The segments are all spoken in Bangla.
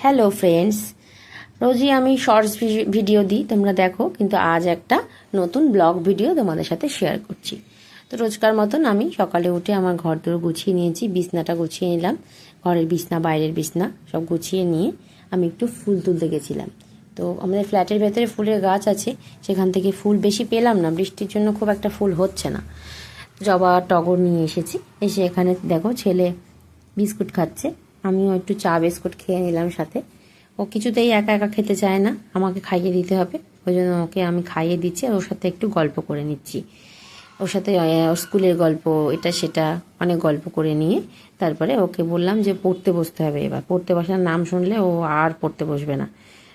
হ্যালো ফ্রেন্ডস, রোজই আমি শর্টস ভিডিও দিই, তোমরা দেখো, কিন্তু আজ একটা নতুন ব্লগ ভিডিও তোমাদের সাথে শেয়ার করছি। তো রোজকার মতন আমি সকালে উঠে আমার ঘর দোর গুছিয়ে নিয়েছি, বিছনাটা গুছিয়ে নিলাম, ঘরের বিছনা বাইরের বিছনা সব গুছিয়ে নিয়ে আমি একটু ফুল তুলতে গেছিলাম। তো আমাদের ফ্ল্যাটের ভেতরে ফুলের গাছ আছে, সেখান থেকে ফুল বেশি পেলাম না, বৃষ্টির জন্য খুব একটা ফুল হচ্ছে না। জবা টগর নিয়ে এসেছি, এসে এখানে দেখো ছেলে বিস্কুট খাচ্ছে, আমিও একটু চা বিস্কুট খেয়ে নিলাম সাথে। ও কিছুতেই একা একা খেতে চায় না, আমাকে খাইয়ে দিতে হবে, ওই জন্য ওকে আমি খাইয়ে দিচ্ছি আর ওর সাথে একটু গল্প করে নিচ্ছি। ওর সাথে ওর স্কুলের গল্প, এটা সেটা অনেক গল্প করে নিয়ে তারপরে ওকে বললাম যে পড়তে বসতে হবে। এবার পড়তে বসার নাম শুনলে ও আর পড়তে বসবে না।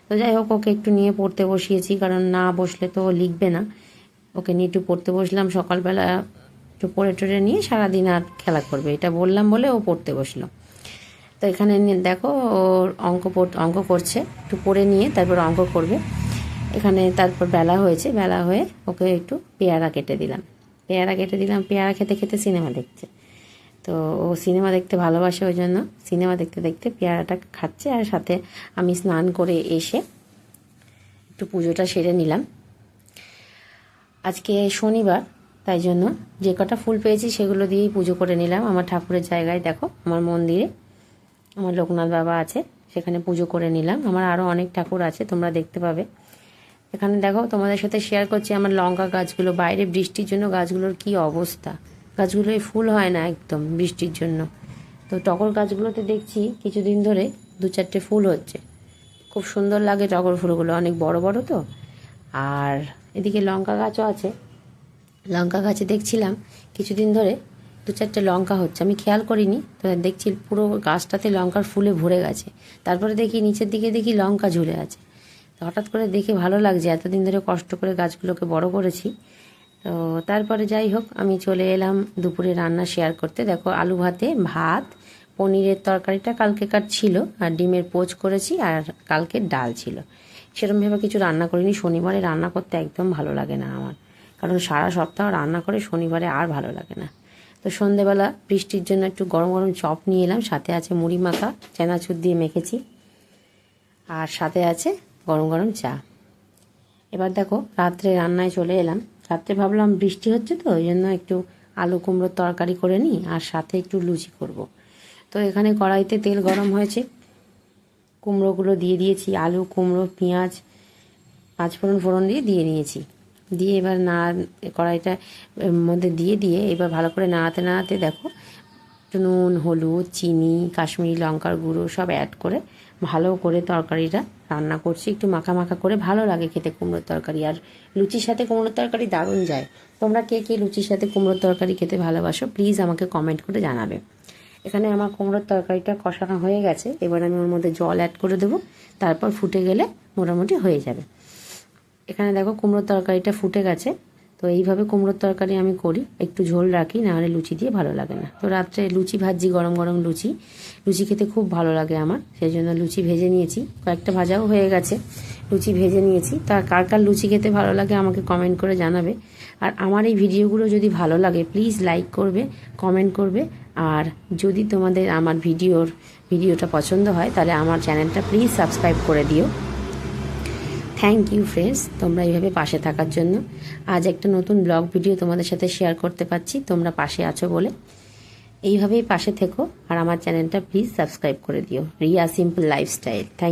তো যাই হোক, ওকে একটু নিয়ে পড়তে বসিয়েছি, কারণ না বসলে তো ও লিখবে না। ওকে নিয়ে একটু পড়তে বসলাম, সকালবেলা একটু পড়ে টড়ে নিয়ে সারাদিন আর খেলা করবে, এটা বললাম বলে ও পড়তে বসলো। তো এখানে দেখো ওর অঙ্ক করছে, একটু পড়ে নিয়ে তারপর অঙ্ক করবে। এখানে তারপর বেলা হয়েছে, বেলা হয়ে ওকে একটু পেয়ারা কেটে দিলাম, পেয়ারা খেতে খেতে সিনেমা দেখছে। তো ও সিনেমা দেখতে ভালোবাসে, ওই জন্য সিনেমা দেখতে দেখতে পেয়ারাটা খাচ্ছে। আর সাথে আমি স্নান করে এসে একটু পুজোটা সেরে নিলাম। আজকে শনিবার, তাই জন্য যে কটা ফুল পেয়েছি সেগুলো দিয়েই পুজো করে নিলাম। আমার ঠাকুরের জায়গায় দেখো, আমার মন্দিরে আমার লোকনাথ বাবা আছে, সেখানে পুজো করে নিলাম। আমার আরও অনেক ঠাকুর আছে, তোমরা দেখতে পাবে। এখানে দেখো তোমাদের সাথে শেয়ার করছি আমার লঙ্কা গাছগুলো, বাইরে বৃষ্টির জন্য গাছগুলোর কি অবস্থা, গাছগুলোয় ফুল হয় না একদম বৃষ্টির জন্য। তো টগর গাছগুলোতে দেখছি কিছুদিন ধরে 2-4টে ফুল হচ্ছে, খুব সুন্দর লাগে টগর ফুলগুলো, অনেক বড় বড় তো। আর এদিকে লঙ্কা গাছও আছে, লঙ্কা গাছে দেখছিলাম কিছুদিন ধরে 2-4টে লঙ্কা হচ্ছে, আমি খেয়াল করিনি, তো দেখছি পুরো গাছটাতে লঙ্কার ফুলে ভরে গেছে। তারপরে দেখি নিচের দিকে দেখি লঙ্কা ঝুলে আছে। তো হঠাৎ করে দেখে ভালো লাগছে, এতদিন ধরে কষ্ট করে গাছগুলোকে বড় করেছি। তো তারপরে যাই হোক, আমি চলে এলাম দুপুরে রান্না শেয়ার করতে। দেখো আলু ভাতে ভাত, পনিরের তরকারিটা কালকেকার ছিল, আর ডিমের পোচ করেছি, আর কালকে ডাল ছিল। সেরকমভাবে কিছু রান্না করিনি, শনিবারে রান্না করতে একদম ভালো লাগে না আমার, কারণ সারা সপ্তাহ রান্না করে শনিবারে আর ভালো লাগে না। তো সন্ধেবেলা বৃষ্টির জন্য একটু গরম গরম চপ নিয়ে এলাম, সাথে আছে মুড়ি মাখা, চানাচুর দিয়ে মেখেছি, আর সাথে আছে গরম গরম চা। এবার দেখো রাত্রে রান্নায় চলে এলাম। রাত্রে ভাবলাম বৃষ্টি হচ্ছে তো, ওই জন্য একটু আলু কুমড়োর তরকারি করে নিই, আর সাথে একটু লুচি করব। তো এখানে কড়াইতে তেল গরম হয়েছে, কুমড়োগুলো দিয়ে দিয়েছি, আলু কুমড়ো পেঁয়াজ পাঁচফোড়ন ফোড়ন দিয়ে নিয়েছি। দিয়ে এবার কড়াইটা মধ্যে দিয়ে এবার ভালো করে নাড়াতে দেখো নুন, হলুদ, চিনি, কাশ্মীরি লঙ্কার গুঁড়ো সব অ্যাড করে ভালো করে তরকারিটা রান্না করছি। একটু মাখা মাখা করে ভালো লাগে খেতে কুমড়োর তরকারি, আর লুচির সাথে কুমড়োর তরকারি দারুণ যায়। তোমরা কে কে লুচির সাথে কুমড়োর তরকারি খেতে ভালোবাসো প্লিজ আমাকে কমেন্ট করে জানাবে। এখানে আমার কুমড়োর তরকারিটা কষানো হয়ে গেছে, এবার আমি ওর মধ্যে জল অ্যাড করে দেবো, তারপর ফুটে গেলে মোটামুটি হয়ে যাবে। এখানে দেখো কুমড়োর তরকারিটা ফুটে গেছে। তো এইভাবে কুমড়োর তরকারি আমি করি, একটু ঝোল রাখি, নাহলে লুচি দিয়ে ভালো লাগে না। তো রাত্রে লুচি ভাজি, গরম গরম লুচি খেতে খুব ভালো লাগে আমার, সেই জন্য লুচি ভেজে নিয়েছি, কয়েকটা ভাজাও হয়ে গেছে, লুচি ভেজে নিয়েছি। তা কার কার লুচি খেতে ভালো লাগে আমাকে কমেন্ট করে জানাবে। আর আমার এই ভিডিওগুলো যদি ভালো লাগে প্লিজ লাইক করবে, কমেন্ট করবে, আর যদি তোমাদের আমার ভিডিওটা পছন্দ হয় তাহলে আমার চ্যানেলটা প্লিজ সাবস্ক্রাইব করে দিও। থ্যাংক ইউ ফ্রেন্ডস, তোমরা এইভাবে পাশে থাকার জন্য। আজ একটা নতুন ব্লগ ভিডিও তোমাদের সাথে শেয়ার করতে পারছি, তোমরা পাশে আছো বলে। এইভাবেই পাশে থেকো, আর আমার চ্যানেলটা প্লিজ সাবস্ক্রাইব করে দিও। Riya simple lifestyle. থ্যাংক